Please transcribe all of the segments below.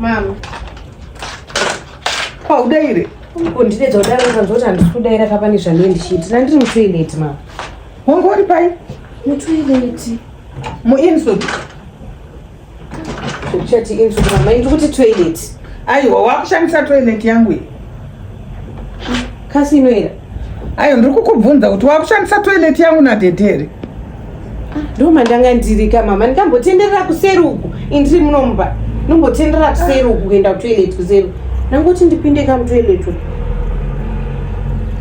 Mama. Paudaire. Ndinedza kudaro nzvoti handisi kudaira kapani zvandendishiti. Ndandiri mutoilet mama. Wangu uri pai? Mutoilet. Muinsut. Kuchati insut mama. Indi kuti toilet. Aiwa, wakushandisa toilet yangu iyi. Kasi inoera. Ayo ndiri kukubvunza kuti wakushandisa toilet yangu nadedhere. Ndo mandanga ndirika mama. Ndikambotenderera kuseri uku. Indiri munomba. Nombotenderera kuseri uku kuenda kutoilet kuseri. Nangoti ndipinde kamutoilet.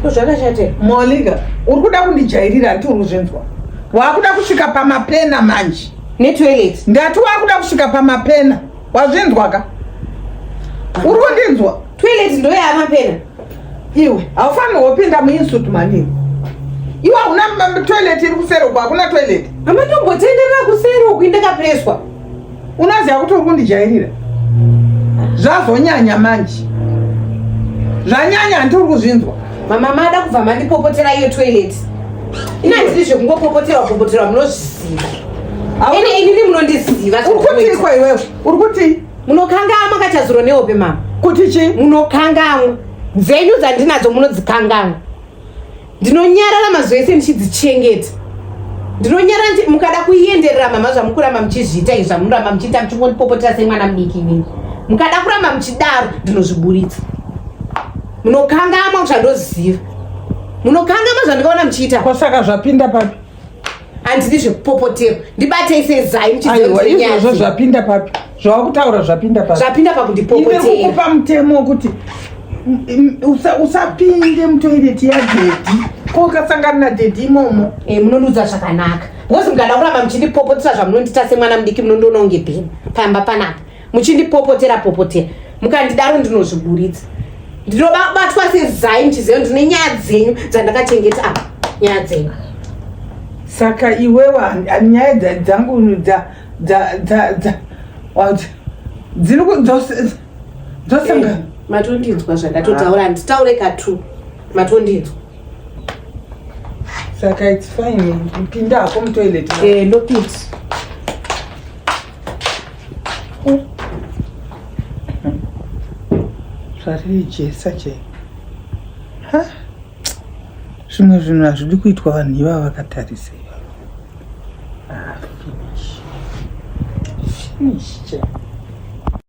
Zvakashate. Moliga, uri kuda kundijairira ati uri kuzvinzwa. Wakuda kusvika pamapena manje. Netoilet. Ndati wakuda kusvika pamapena. Wazvinzwa ka? Uri kundinzwa? Toilet ndo yamapena. Iwe, haufanirwi wopinda muinsuit manini. Iwe una toilet iri kuseri uko, hakuna toilet. Mama tombotenderera kuseri uku indakapreswa. Unoziva kuti uri kundijairira. Zvazonyanya manje. Zvanyanya handiri kuzvinzwa. Mama mada kubva mandipopotera iyo toilet. Ina ndiri zvekungopopotera munozviziva. Ene inini munondiziva. Uri kuti kwa iwewe? Uri kuti? Munokangamwa kachazuro neope mama. Kuti chi? Munokangamwa. Dzenyu dzandinadzo munodzikangamwa. Ndinonyarara mazuva ese ndichidzichengeta. Ndinonyarara mukada kuienderera mama zvamukuramba muchizviita izvi zvamunoramba muchiita muchingondipopotera semwana mudiki inini. Mukada kuramba muchidaro ndinozviburitsa. Munokangamwa zvandoziva. Munokangamwa zvandikaona muchiita. Kwasaka zvapinda papi? Handidi zvekupopotera. Ndibatei sezai muchiziva kuti nyaya. Aiwa, izvo zvapinda papi? Zvawakutaura zvapinda papi? Zvapinda pakundipopotera. Ndiri kukupa mutemo kuti usapinde mutoireti yadhedhi. Ko ukasangana nadhedhi imomo. Munonudza zvakanaka. Wozi mukada kuramba muchindipopotera zvamunondita semwana mudiki munondoona kunge bhema. Pamba panapa. Muchindipopotera. Mukandidaro ndinozviburitsa. Ndinobatwa sezai muchiziva ndine nyaya dzenyu dzandakachengeta apa. Nyaya dzenyu. Saka iwewe nyaya dzangu dziri dzosangana. Matondinzwa zvandatotaura handitaure katu. Matondinzwa. Saka it's fine. Pinda hako mutoilet. Ndopinda. Zvarijesa chai. Zvimwe zvinhu hazvidi kuitwa vanhu ivava vakatarisei. Finish chai.